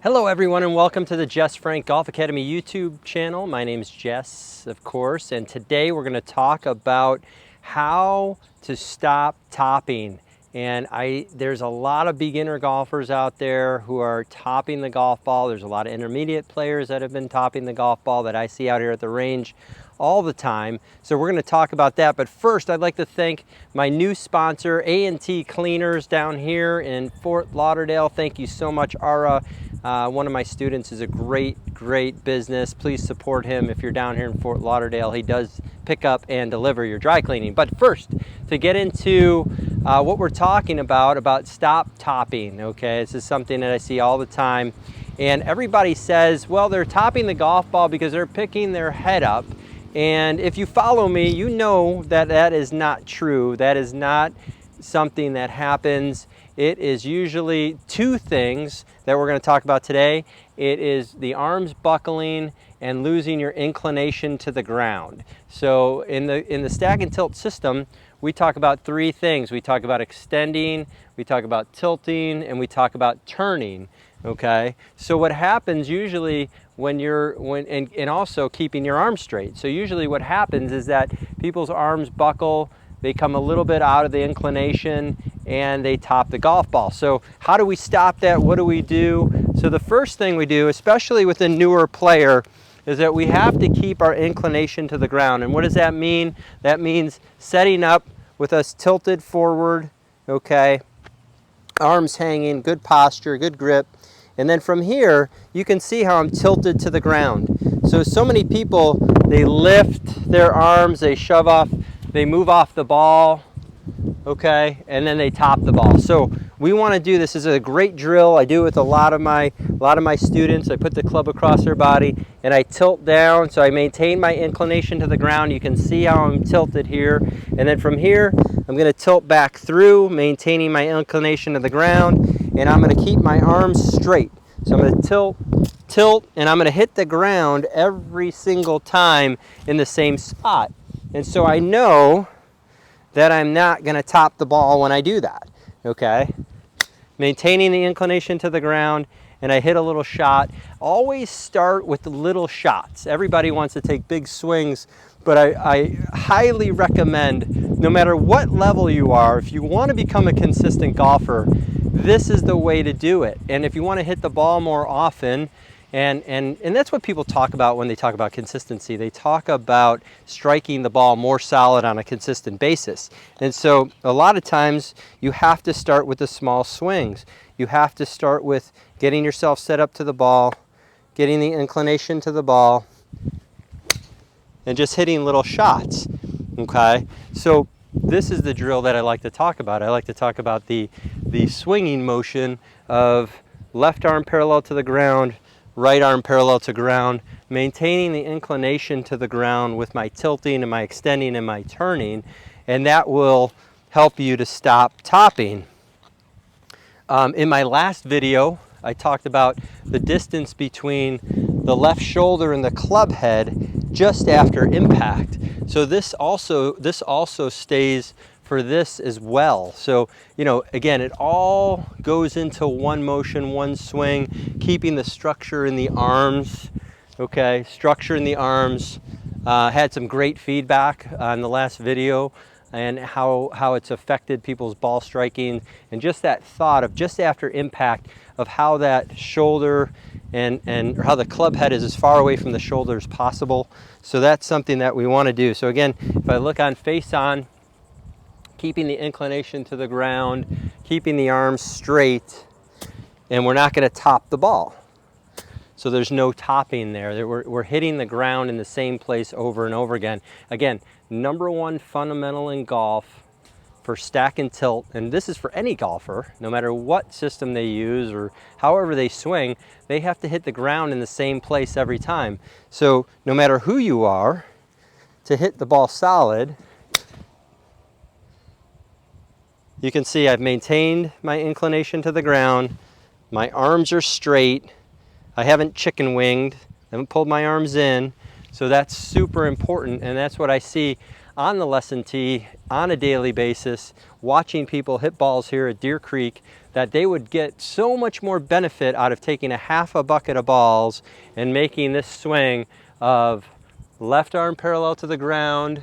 Hello everyone and welcome to the Jess Frank Golf Academy YouTube channel. My name is Jess, of course, and today we're going to talk about how to stop topping. And there's a lot of beginner golfers out there who are topping the golf ball. There's a lot of intermediate players that have been topping the golf ball that I see out here at the range all the time. So we're going to talk about that. But first, I'd like to thank my new sponsor, A&T Cleaners down here in Fort Lauderdale. Thank you so much, Ara. One of my students is a great business. Please support him if you're down here in Fort Lauderdale. He does pick up and deliver your dry cleaning. But first, to get into what we're talking about stop topping, okay? This is something that I see all the time. And everybody says, well, they're topping the golf ball because they're picking their head up. And if you follow me, you know that that is not true. That is not something that happens. It is usually two things that we're going to talk about today. It is the arms buckling and losing your inclination to the ground. So in the stack and tilt system, we talk about three things. We talk about extending, we talk about tilting, and we talk about turning. Okay, so what happens usually and also keeping your arms straight. So usually what happens is that people's arms buckle, they come a little bit out of the inclination, and they top the golf ball. So how do we stop that? What do we do? So the first thing we do, especially with a newer player, is that we have to keep our inclination to the ground. And what does that mean? That means setting up with us tilted forward, okay, arms hanging, good posture, good grip. And then from here, you can see how I'm tilted to the ground. So many people, they lift their arms, they shove off, they move off the ball, okay, and then they top the ball. So we want to do this. This is a great drill. I do it with a lot of my students. I put the club across their body and I tilt down, so I maintain my inclination to the ground. You can see how I'm tilted here. And then from here, I'm going to tilt back through, maintaining my inclination to the ground, and I'm going to keep my arms straight. So I'm going to tilt, and I'm going to hit the ground every single time in the same spot. And so I know that I'm not going to top the ball when I do that, okay? Maintaining the inclination to the ground, and I hit a little shot. Always start with the little shots. Everybody wants to take big swings, but I highly recommend, no matter what level you are, if you want to become a consistent golfer, this is the way to do it. And if you want to hit the ball more often, and that's what people talk about when they talk about consistency. They talk about striking the ball more solid on a consistent basis. And so a lot of times you have to start with the small swings. You have to start with getting yourself set up to the ball, getting the inclination to the ball, and just hitting little shots, okay? So this is the drill that I like to talk about. I like to talk about the swinging motion of left arm parallel to the ground, right arm parallel to ground, maintaining the inclination to the ground with my tilting and my extending and my turning, and that will help you to stop topping. In my last video, I talked about the distance between the left shoulder and the club head just after impact. So this also stays for this as well. So, you know, again, it all goes into one motion, one swing, keeping the structure in the arms, okay? Structure in the arms. Had some great feedback on the last video and how it's affected people's ball striking, and just that thought of just after impact of how that shoulder and how the club head is as far away from the shoulder as possible. So that's something that we want to do. So again, if I look on face on, keeping the inclination to the ground, keeping the arms straight, and we're not going to top the ball. So there's no topping there. We're hitting the ground in the same place over and over again. Again, number one fundamental in golf for stack and tilt, and this is for any golfer, no matter what system they use or however they swing, they have to hit the ground in the same place every time. So no matter who you are, to hit the ball solid, you can see I've maintained my inclination to the ground. My arms are straight. I haven't chicken winged. I haven't pulled my arms in. So that's super important, and that's what I see on the lesson tee on a daily basis, watching people hit balls here at Deer Creek. that they would get so much more benefit out of taking a half a bucket of balls and making this swing of left arm parallel to the ground,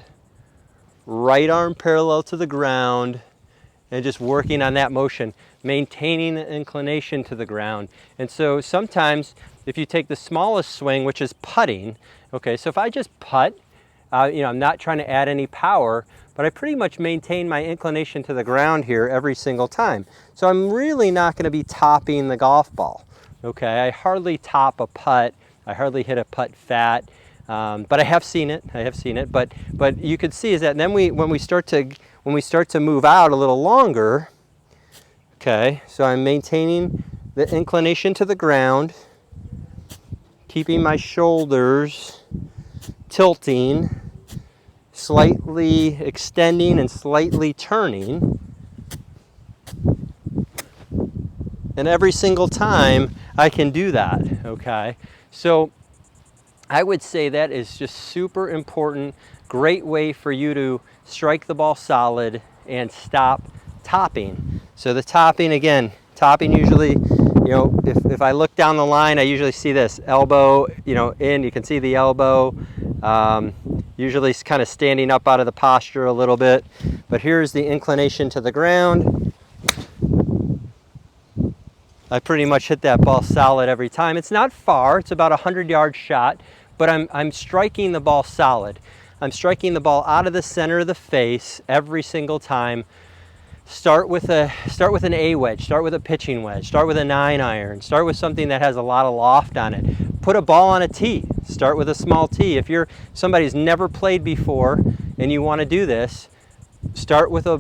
right arm parallel to the ground, and just working on that motion, maintaining the inclination to the ground. And so sometimes if you take the smallest swing, which is putting, okay, so if I just putt, I'm not trying to add any power, but I pretty much maintain my inclination to the ground here every single time. So I'm really not going to be topping the golf ball. Okay, I hardly top a putt. I hardly hit a putt fat, but I have seen it. But you could see is that then when we start to move out a little longer. Okay, so I'm maintaining the inclination to the ground, keeping my shoulders tilting, slightly extending and slightly turning. And every single time I can do that, okay? So I would say that is just super important, great way for you to strike the ball solid and stop topping. So the topping, again, topping usually, if I look down the line, I usually see this elbow, in, you can see the elbow, usually kind of standing up out of the posture a little bit. But here's the inclination to the ground. I pretty much hit that ball solid every time. It's not far, it's about a 100-yard shot, but I'm striking the ball solid. I'm striking the ball out of the center of the face every single time. Start with an A wedge, start with a pitching wedge, start with a 9-iron, start with something that has a lot of loft on it. Put a ball on a tee, start with a small tee. If you're somebody who's never played before and you want to do this, start with a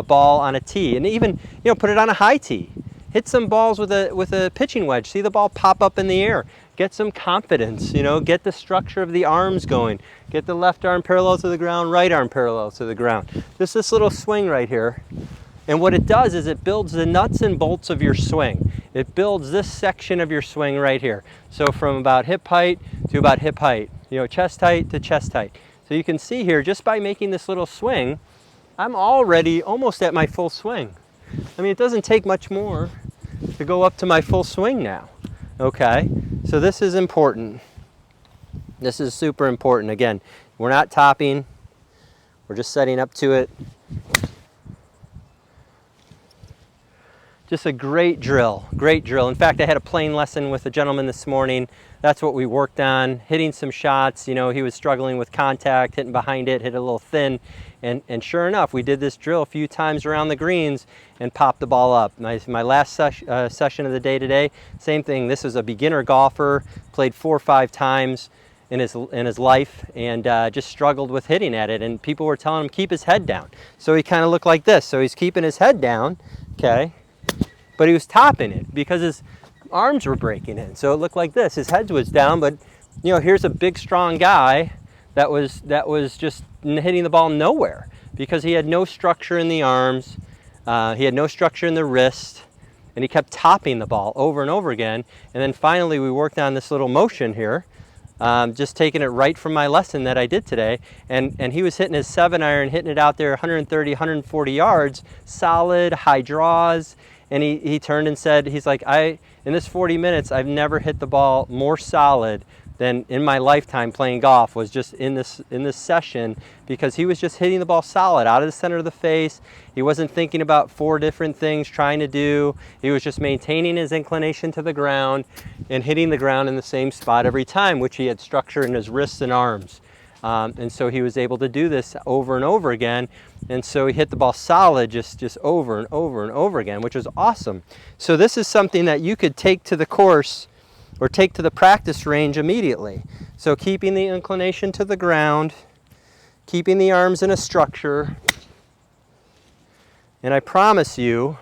ball on a tee, and even put it on a high tee. Hit some balls with a pitching wedge. See the ball pop up in the air. Get some confidence. Get the structure of the arms going. Get the left arm parallel to the ground, right arm parallel to the ground. Just this little swing right here. And what it does is it builds the nuts and bolts of your swing. It builds this section of your swing right here. So from about hip height to about hip height. Chest height to chest height. So you can see here, just by making this little swing, I'm already almost at my full swing. I mean, it doesn't take much more to go up to my full swing now. Okay, so this is important. This is super important. Again, we're not topping. We're just setting up to it. Just a great drill, great drill. In fact, I had a playing lesson with a gentleman this morning. That's what we worked on, hitting some shots. He was struggling with contact, hitting behind it, hit a little thin. And sure enough, we did this drill a few times around the greens and popped the ball up. My last session of the day today, same thing. This was a beginner golfer, played 4 or 5 times in his life, and just struggled with hitting at it. And people were telling him keep his head down. So he kind of looked like this. So he's keeping his head down, okay? But he was topping it because his arms were breaking in. So it looked like this. His head was down, but here's a big, strong guy that was just hitting the ball nowhere because he had no structure in the arms, he had no structure in the wrist, and he kept topping the ball over and over again. And then finally we worked on this little motion here, just taking it right from my lesson that I did today, and he was hitting his 7-iron, hitting it out there 130, 140 yards, solid, high draws, and he turned and said, he's like, in this 40 minutes, I've never hit the ball more solid than in my lifetime playing golf, was just in this session, because he was just hitting the ball solid out of the center of the face. He wasn't thinking about 4 different things trying to do. He was just maintaining his inclination to the ground and hitting the ground in the same spot every time, which he had structure in his wrists and arms. And so he was able to do this over and over again. And so he hit the ball solid just over and over and over again, which was awesome. So this is something that you could take to the course or take to the practice range immediately. So keeping the inclination to the ground, keeping the arms in a structure, and I promise you,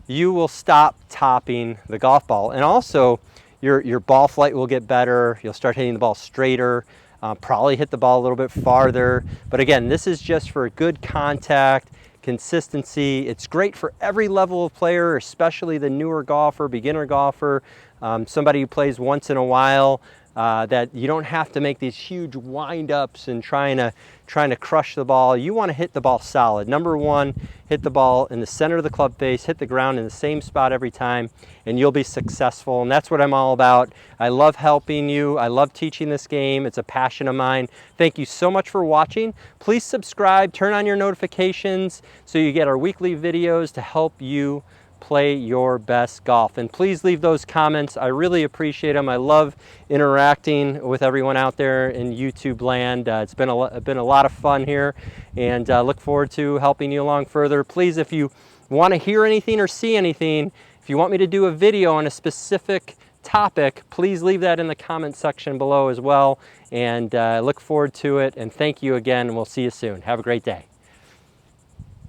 you will stop topping the golf ball. And also, your ball flight will get better. You'll start hitting the ball straighter. Probably hit the ball a little bit farther. But again, this is just for good contact, consistency. It's great for every level of player, especially the newer golfer, beginner golfer, somebody who plays once in a while. that you don't have to make these huge wind-ups and trying to crush the ball. You want to hit the ball solid. Number one, hit the ball in the center of the club face, hit the ground in the same spot every time, and you'll be successful. And that's what I'm all about. I love helping you. I love teaching this game. It's a passion of mine. Thank you so much for watching. Please subscribe, turn on your notifications so you get our weekly videos to help you play your best golf. And please leave those comments. I really appreciate them. I love interacting with everyone out there in YouTube land. It's been a lot of fun here, and look forward to helping you along further. Please, if you want to hear anything or see anything, if you want me to do a video on a specific topic, please leave that in the comment section below as well, and look forward to it. And thank you again, and we'll see you soon. Have a great day.